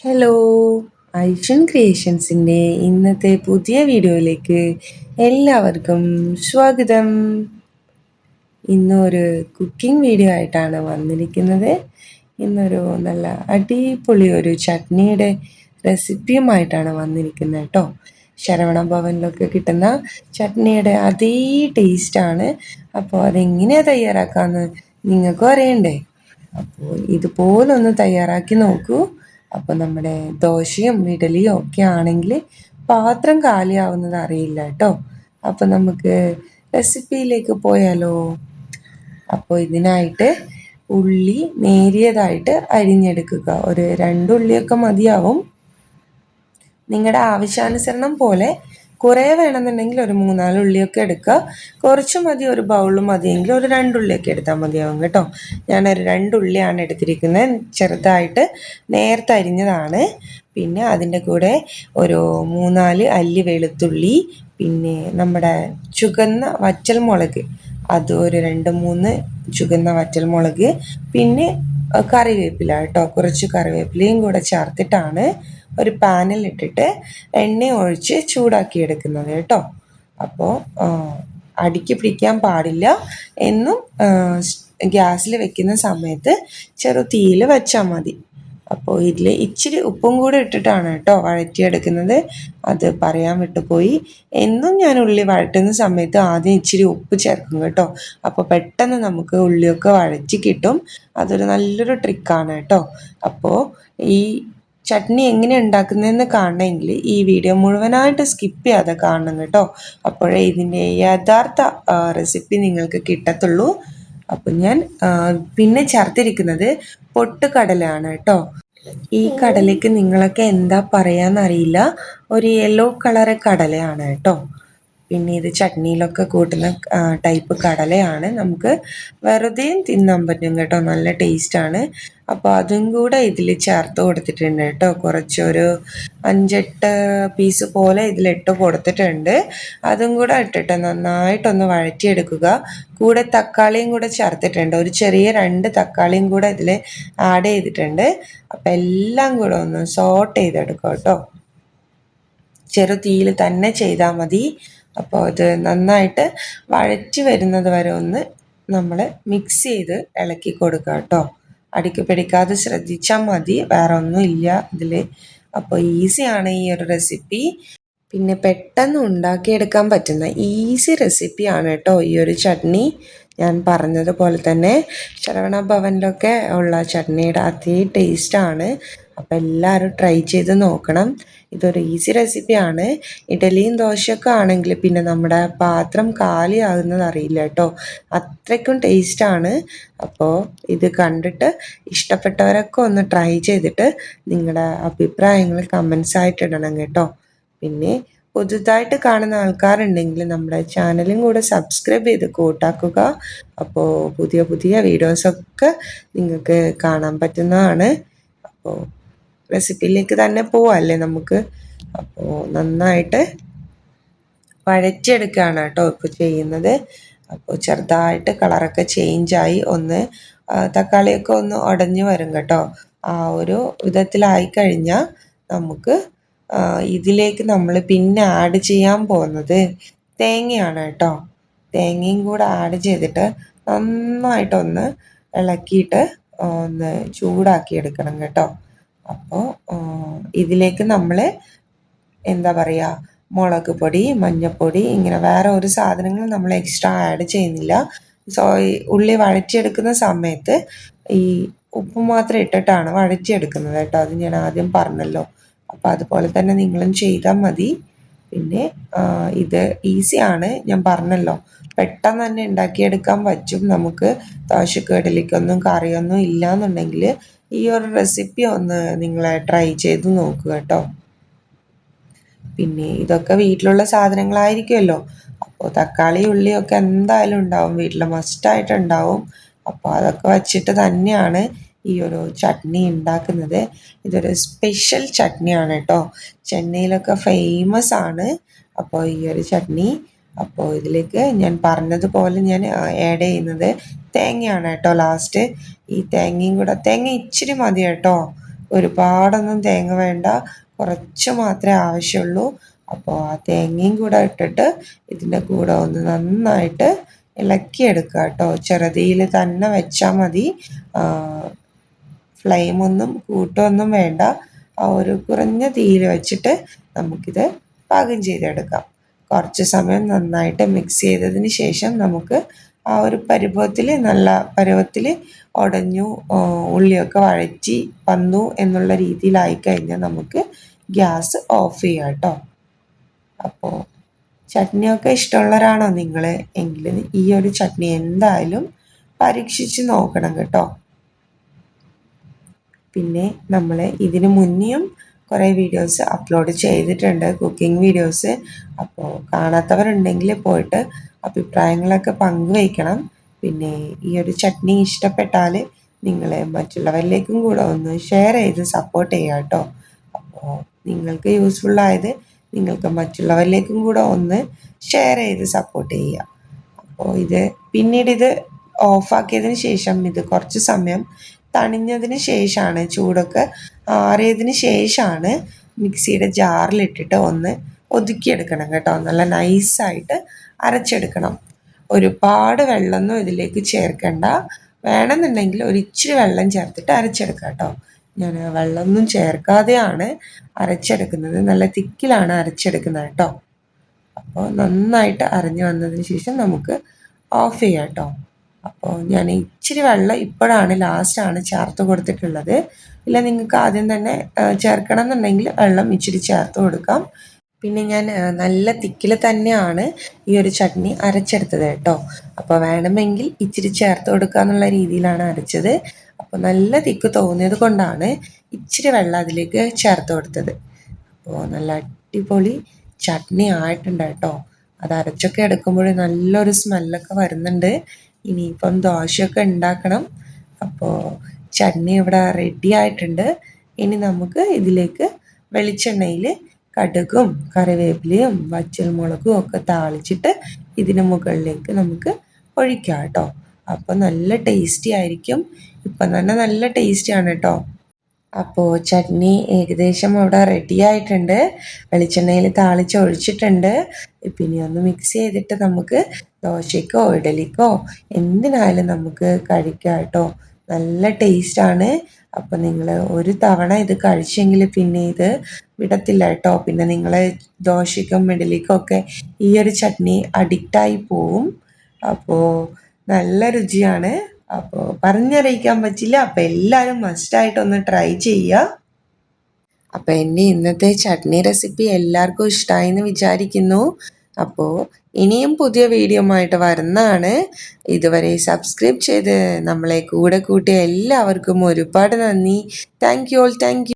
Hello, Eicher ക്രിയേഷൻസിൻ്റെ ഇന്നത്തെ പുതിയ വീഡിയോയിലേക്ക് എല്ലാവർക്കും സ്വാഗതം. ഇന്നൊരു കുക്കിംഗ് വീഡിയോ ആയിട്ടാണ് വന്നിരിക്കുന്നത്. ഇന്നൊരു നല്ല അടിപൊളി ഒരു ചട്നിയുടെ റെസിപ്പിയുമായിട്ടാണ് വന്നിരിക്കുന്നത് കേട്ടോ. ശരവണ ഭവനിലൊക്കെ കിട്ടുന്ന ചട്നിയുടെ അതേ ടേസ്റ്റാണ്. അപ്പോൾ അതെങ്ങനെയാണ് തയ്യാറാക്കാമെന്ന് നിങ്ങൾക്കും അറിയണ്ടേ? അപ്പോൾ ഇതുപോലൊന്ന് തയ്യാറാക്കി നോക്കൂ. അപ്പോൾ നമ്മുടെ ദോശയും ഇഡലിയും ഒക്കെ ആണെങ്കിൽ പാത്രം കാലിയാവുന്നത് അറിയില്ല കേട്ടോ. അപ്പോൾ നമുക്ക് റെസിപ്പിയിലേക്ക് പോയാലോ? അപ്പോൾ ഇതിനായിട്ട് ഉള്ളി നേരിയതായിട്ട് അരിഞ്ഞെടുക്കുക. ഒരു 2 ഉള്ളിയൊക്കെ മതിയാവും. നിങ്ങളുടെ ആവശ്യാനുസരണം പോലെ കുറേ വേണമെന്നുണ്ടെങ്കിൽ ഒരു 3-4 ഉള്ളിയൊക്കെ എടുക്കുക. കുറച്ച് മതി, ഒരു ബൗൾ മതിയെങ്കിൽ ഒരു 2 ഉള്ളിയൊക്കെ എടുത്താൽ മതിയാവും കേട്ടോ. ഞാനൊരു 2 ഉള്ളിയാണ് എടുത്തിരിക്കുന്നത്. ചെറുതായിട്ട് നേരത്തെ അരിഞ്ഞതാണ്. പിന്നെ അതിൻ്റെ കൂടെ ഒരു 3-4 അല്ലി വെളുത്തുള്ളി, പിന്നെ നമ്മുടെ ചുവന്ന വറ്റൽമുളക്, അത് ഒരു 2-3 ചുവന്ന വറ്റൽമുളക്, പിന്നെ കറിവേപ്പില കേട്ടോ. കുറച്ച് കറിവേപ്പിലയും കൂടെ ചേർത്തിട്ടാണ് ഒരു പാനിൽ ഇട്ടിട്ട് എണ്ണ ഒഴിച്ച് ചൂടാക്കി എടുക്കുന്നത് കേട്ടോ. അപ്പോൾ അടിക്ക് പിടിക്കാൻ പാടില്ല എന്നും ഗ്യാസിൽ വെക്കുന്ന സമയത്ത് ചെറു തീയിൽ വെച്ചാൽ മതി. അപ്പോൾ ഇതിൽ ഇച്ചിരി ഉപ്പും കൂടെ ഇട്ടിട്ടാണ് കേട്ടോ വഴറ്റിയെടുക്കുന്നത്. അത് പറയാൻ വിട്ടുപോയി. എന്നും ഞാൻ ഉള്ളി വഴറ്റുന്ന സമയത്ത് ആദ്യം ഇച്ചിരി ഉപ്പ് ചേർക്കും കേട്ടോ. അപ്പോൾ പെട്ടെന്ന് നമുക്ക് ഉള്ളിയൊക്കെ വഴറ്റി കിട്ടും. അതൊരു നല്ലൊരു ട്രിക്കാണ് കേട്ടോ. അപ്പോൾ ഈ ചട്നി എങ്ങനെ ഉണ്ടാക്കുന്നതെന്ന് കാണണമെങ്കിൽ ഈ വീഡിയോ മുഴുവനായിട്ട് സ്കിപ്പ് ചെയ്യാതെ കാണണം കേട്ടോ. അപ്പോഴേ ഇതിൻ്റെ യഥാർത്ഥ റെസിപ്പി നിങ്ങൾക്ക് കിട്ടത്തുള്ളൂ. അപ്പം ഞാൻ പിന്നെ ചേർത്തിരിക്കുന്നത് പൊട്ടുകടലയാണ് കേട്ടോ. ഈ കടലയ്ക്ക് നിങ്ങളൊക്കെ എന്താ പറയാന്നറിയില്ല, ഒരു യെല്ലോ കളറ് കടലയാണ് കേട്ടോ. പിന്നെ ഇത് ചട്നിയിലൊക്കെ കൂട്ടുന്ന ടൈപ്പ് കടലയാണ്. നമുക്ക് വെറുതെയും തിന്നാൻ പറ്റും കേട്ടോ, നല്ല ടേസ്റ്റാണ്. അപ്പോൾ അതും കൂടെ ഇതിൽ ചേർത്ത് കൊടുത്തിട്ടുണ്ട് കേട്ടോ. കുറച്ചൊരു 5-8 പീസ് പോലെ ഇതിലിട്ട് കൊടുത്തിട്ടുണ്ട്. അതും കൂടെ ഇട്ടിട്ട് നന്നായിട്ടൊന്ന് വഴറ്റിയെടുക്കുക. കൂടെ തക്കാളിയും കൂടെ ചേർത്തിട്ടുണ്ട്. ഒരു ചെറിയ 2 തക്കാളിയും കൂടെ ഇതിൽ ആഡ് ചെയ്തിട്ടുണ്ട്. അപ്പം എല്ലാം കൂടെ ഒന്ന് സോട്ട് ചെയ്തെടുക്കുക കേട്ടോ. ചെറു തീയിൽ തന്നെ ചെയ്താൽ മതി. അപ്പോൾ ഇത് നന്നായിട്ട് വഴറ്റി വരുന്നത് വരെ ഒന്ന് നമ്മൾ മിക്സ് ചെയ്ത് ഇളക്കി കൊടുക്കുക കേട്ടോ. അടിക്ക് പിടിക്കാതെ ശ്രദ്ധിച്ചാൽ മതി, വേറെ ഒന്നും ഇല്ല ഇതിൽ. അപ്പോൾ ഈസിയാണ് ഈ ഒരു റെസിപ്പി. പിന്നെ പെട്ടെന്ന് ഉണ്ടാക്കിയെടുക്കാൻ പറ്റുന്ന ഈസി റെസിപ്പിയാണ് കേട്ടോ ഈ ഒരു ചട്നി. ഞാൻ പറഞ്ഞതുപോലെ തന്നെ ശരവണ ഭവനിലൊക്കെ ഉള്ള ചട്നിയുടെ അതേ ടേസ്റ്റാണ്. അപ്പോൾ എല്ലാവരും ട്രൈ ചെയ്ത് നോക്കണം. ഇതൊരു ഈസി റെസിപ്പിയാണ്. ഇഡലിയും ദോശയൊക്കെ ആണെങ്കിൽ പിന്നെ നമ്മുടെ പാത്രം കാലിയാകുന്നത് അറിയില്ല കേട്ടോ, അത്രയ്ക്കും ടേസ്റ്റാണ്. അപ്പോൾ ഇത് കണ്ടിട്ട് ഇഷ്ടപ്പെട്ടവരൊക്കെ ഒന്ന് ട്രൈ ചെയ്തിട്ട് നിങ്ങളുടെ അഭിപ്രായങ്ങൾ കമൻസ് ആയിട്ട് ഇടണം കേട്ടോ. പിന്നെ പുതുതായിട്ട് കാണുന്ന ആൾക്കാരുണ്ടെങ്കിൽ നമ്മുടെ ചാനലും കൂടെ സബ്സ്ക്രൈബ് ചെയ്ത് കൂട്ടാക്കുക. അപ്പോൾ പുതിയ പുതിയ വീഡിയോസൊക്കെ നിങ്ങൾക്ക് കാണാൻ പറ്റുന്നതാണ്. അപ്പോൾ റെസിപ്പിയിലേക്ക് തന്നെ പോവാല്ലേ നമുക്ക്. അപ്പോൾ നന്നായിട്ട് വഴറ്റിയെടുക്കുകയാണ് കേട്ടോ ഇപ്പോൾ ചെയ്യുന്നത്. അപ്പോൾ ചെറുതായിട്ട് കളറൊക്കെ ചേഞ്ചായി ഒന്ന് തക്കാളിയൊക്കെ ഒന്ന് ഉടഞ്ഞു വരും കേട്ടോ. ആ ഒരു വിധത്തിലായി കഴിഞ്ഞാൽ നമുക്ക് ഇതിലേക്ക് നമ്മൾ പിന്നെ ആഡ് ചെയ്യാൻ പോകുന്നത് തേങ്ങയാണ് കേട്ടോ. തേങ്ങയും കൂടെ ആഡ് ചെയ്തിട്ട് നന്നായിട്ടൊന്ന് ഇളക്കിയിട്ട് ഒന്ന് ചൂടാക്കി എടുക്കണം കേട്ടോ. അപ്പോൾ ഇതിലേക്ക് നമ്മൾ എന്താ പറയുക, മുളക് പൊടി, മഞ്ഞൾപ്പൊടി, ഇങ്ങനെ വേറെ ഒരു സാധനങ്ങളും നമ്മൾ എക്സ്ട്രാ ആഡ് ചെയ്യുന്നില്ല. ഉള്ളി വഴറ്റിയെടുക്കുന്ന സമയത്ത് ഈ ഉപ്പ് മാത്രം ഇട്ടിട്ടാണ് വഴറ്റിയെടുക്കുന്നത് കേട്ടോ. അത് ഞാൻ ആദ്യം പറഞ്ഞല്ലോ. അപ്പോൾ അതുപോലെ തന്നെ നിങ്ങളും ചെയ്താൽ മതി. പിന്നെ ഇത് ഈസിയാണ്, ഞാൻ പറഞ്ഞല്ലോ, പെട്ടെന്ന് തന്നെ ഉണ്ടാക്കിയെടുക്കാൻ പറ്റും. നമുക്ക് ദോശക്ക് ഇഡലിക്കൊന്നും കറിയൊന്നും ഇല്ല എന്നുണ്ടെങ്കിൽ ഈ ഒരു റെസിപ്പി ഒന്ന് നിങ്ങൾ ട്രൈ ചെയ്ത് നോക്കുക കേട്ടോ. പിന്നെ ഇതൊക്കെ വീട്ടിലുള്ള സാധനങ്ങളായിരിക്കുമല്ലോ. അപ്പോൾ തക്കാളി ഉള്ളിയൊക്കെ എന്തായാലും ഉണ്ടാവും വീട്ടിൽ, മസ്റ്റായിട്ടുണ്ടാവും. അപ്പോൾ അതൊക്കെ വച്ചിട്ട് തന്നെയാണ് ഈ ഒരു ചട്നി ഉണ്ടാക്കുന്നത്. ഇതൊരു സ്പെഷ്യൽ ചട്നിയാണ് കേട്ടോ, ചെന്നൈയിലൊക്കെ ഫേമസ് ആണ്. അപ്പോൾ ഈ ഒരു ചട്നി, അപ്പോൾ ഇതിലേക്ക് ഞാൻ പറഞ്ഞതുപോലെ ഞാൻ ആഡ് ചെയ്യുന്നത് തേങ്ങയാണ് കേട്ടോ ലാസ്റ്റ്. ഈ തേങ്ങയും കൂടെ, തേങ്ങ ഇച്ചിരി മതി കേട്ടോ. ഒരുപാടൊന്നും തേങ്ങ വേണ്ട, കുറച്ച് മാത്രമേ ആവശ്യമുള്ളൂ. അപ്പോൾ ആ തേങ്ങയും കൂടെ ഇട്ടിട്ട് ഇതിൻ്റെ കൂടെ ഒന്ന് നന്നായിട്ട് ഇളക്കിയെടുക്കുക കേട്ടോ. ചെറുതീയിൽ തന്നെ വെച്ചാൽ മതി, ഫ്ലെയിമൊന്നും കൂട്ടൊന്നും വേണ്ട. ആ ഒരു കുറഞ്ഞ തീയിൽ വെച്ചിട്ട് നമുക്കിത് പാകം ചെയ്തെടുക്കാം. കുറച്ച് സമയം നന്നായിട്ട് മിക്സ് ചെയ്തതിന് ശേഷം നമുക്ക് ആ ഒരു പരുവത്തിൽ, നല്ല പരുവത്തിൽ ഉടഞ്ഞു ഉള്ളിയൊക്കെ വഴറ്റി വന്നു എന്നുള്ള രീതിയിലായി കഴിഞ്ഞാൽ നമുക്ക് ഗ്യാസ് ഓഫ് ചെയ്യാം കേട്ടോ. അപ്പോൾ ചട്നിയൊക്കെ ഇഷ്ടമുള്ളവരാണോ നിങ്ങൾ എങ്കിൽ ഈ ഒരു ചട്നി എന്തായാലും പരീക്ഷിച്ച് നോക്കണം കേട്ടോ. പിന്നെ നമ്മൾ ഇതിന് മുന്നെയും കുറേ വീഡിയോസ് അപ്ലോഡ് ചെയ്തിട്ടുണ്ട്, കുക്കിംഗ് വീഡിയോസ്. അപ്പോൾ കാണാത്തവരുണ്ടെങ്കിൽ പോയിട്ട് അഭിപ്രായങ്ങളൊക്കെ പങ്കുവയ്ക്കണം. പിന്നെ ഈ ഒരു ചട്നി ഇഷ്ടപ്പെട്ടാൽ നിങ്ങൾ മറ്റുള്ളവരിലേക്കും കൂടെ ഒന്ന് ഷെയർ ചെയ്ത് സപ്പോർട്ട് ചെയ്യുക കേട്ടോ. അപ്പോൾ നിങ്ങൾക്ക് യൂസ്ഫുള്ളായത് നിങ്ങൾക്ക് മറ്റുള്ളവരിലേക്കും കൂടെ ഒന്ന് ഷെയർ ചെയ്ത് സപ്പോർട്ട് ചെയ്യുക. അപ്പോൾ പിന്നീട് ഇത് ഓഫാക്കിയതിന് ശേഷം ഇത് കുറച്ച് സമയം തണിഞ്ഞതിന് ശേഷമാണ്, ചൂടൊക്കെ ആറിയതിന് ശേഷമാണ് മിക്സിയുടെ ജാറിലിട്ടിട്ട് ഒന്ന് ഒതുക്കിയെടുക്കണം കേട്ടോ. നല്ല നൈസായിട്ട് അരച്ചെടുക്കണം. ഒരുപാട് വെള്ളമൊന്നും ഇതിലേക്ക് ചേർക്കണ്ട. വേണമെന്നുണ്ടെങ്കിൽ ഇച്ചിരി വെള്ളം ചേർത്തിട്ട് അരച്ചെടുക്കാം കേട്ടോ. ഞാൻ വെള്ളമൊന്നും ചേർക്കാതെയാണ് അരച്ചെടുക്കുന്നത്, നല്ല തിക്കിലാണ് അരച്ചെടുക്കുന്നത് കേട്ടോ. അപ്പോൾ നന്നായിട്ട് അരഞ്ഞു വന്നതിന് ശേഷം നമുക്ക് ഓഫ് ചെയ്യാം കേട്ടോ. അപ്പോൾ ഞാൻ ഇച്ചിരി വെള്ളം ഇപ്പോഴാണ് ലാസ്റ്റാണ് ചേർത്ത് കൊടുത്തിട്ടുള്ളത്. ഇല്ല, നിങ്ങൾക്ക് ആദ്യം തന്നെ ചേർക്കണം എന്നുണ്ടെങ്കിൽ വെള്ളം ഇച്ചിരി ചേർത്ത് കൊടുക്കാം. പിന്നെ ഞാൻ നല്ല തിക്കിൽ തന്നെയാണ് ഈ ഒരു ചട്നി അരച്ചെടുത്തത് കേട്ടോ. അപ്പോൾ വേണമെങ്കിൽ ഇച്ചിരി ചേർത്ത് കൊടുക്കുക എന്നുള്ള രീതിയിലാണ് അരച്ചത്. അപ്പോൾ നല്ല തിക്ക് തോന്നിയത് കൊണ്ടാണ് ഇച്ചിരി വെള്ളം അതിലേക്ക് ചേർത്ത് കൊടുത്തത്. അപ്പോൾ നല്ല അടിപൊളി ചട്നി ആയിട്ടുണ്ട് കേട്ടോ. അത് അരച്ചൊക്കെ എടുക്കുമ്പോൾ നല്ലൊരു സ്മെല്ലൊക്കെ വരുന്നുണ്ട്. ഇനിയിപ്പം ദോശയൊക്കെ ഉണ്ടാക്കണം. അപ്പോൾ ചട്നി ഇവിടെ റെഡി ആയിട്ടുണ്ട്. ഇനി നമുക്ക് ഇതിലേക്ക് വെളിച്ചെണ്ണയിൽ കടുകും കറിവേപ്പിലയും വറ്റൽമുളകും ഒക്കെ താളിച്ചിട്ട് ഇതിന് മുകളിലേക്ക് നമുക്ക് ഒഴിക്കാം കേട്ടോ. അപ്പോൾ നല്ല ടേസ്റ്റി ആയിരിക്കും. ഇപ്പം തന്നെ നല്ല ടേസ്റ്റിയാണ് കേട്ടോ. അപ്പോൾ ചട്നി ഏകദേശം അവിടെ റെഡി ആയിട്ടുണ്ട്. വെളിച്ചെണ്ണയിൽ താളിച്ച് ഒഴിച്ചിട്ടുണ്ട്. പിന്നെ ഒന്ന് മിക്സ് ചെയ്തിട്ട് നമുക്ക് ദോശയ്ക്കോ ഇഡലിക്കോ എന്തിനായാലും നമുക്ക് കഴിക്കാം കേട്ടോ. നല്ല ടേസ്റ്റാണ്. അപ്പോൾ നിങ്ങൾ ഒരു തവണ ഇത് കഴിച്ചെങ്കിൽ പിന്നെ ഇത് വിടത്തില്ല കേട്ടോ. പിന്നെ നിങ്ങൾ ദോശയ്ക്കും ഇഡലിക്കും ഒക്കെ ഈ ഒരു ചട്നി അഡിക്റ്റായി പോവും. അപ്പോൾ നല്ല രുചിയാണ്. അപ്പോൾ പറഞ്ഞറിയിക്കാൻ പറ്റില്ല. അപ്പോൾ എല്ലാവരും മസ്റ്റായിട്ടൊന്ന് ട്രൈ ചെയ്യുക. അപ്പോൾ എൻ്റെ ഇന്നത്തെ ചട്നി റെസിപ്പി എല്ലാവർക്കും ഇഷ്ടമായി എന്ന് വിചാരിക്കുന്നു. അപ്പോൾ ഇനിയും പുതിയ വീഡിയോ ആയിട്ട് വരുന്നതാണ്. ഇതുവരെ സബ്സ്ക്രൈബ് ചെയ്ത് നമ്മളെ കൂടെ കൂട്ടിയ എല്ലാവർക്കും ഒരുപാട് നന്ദി. Thank you all. Thank you.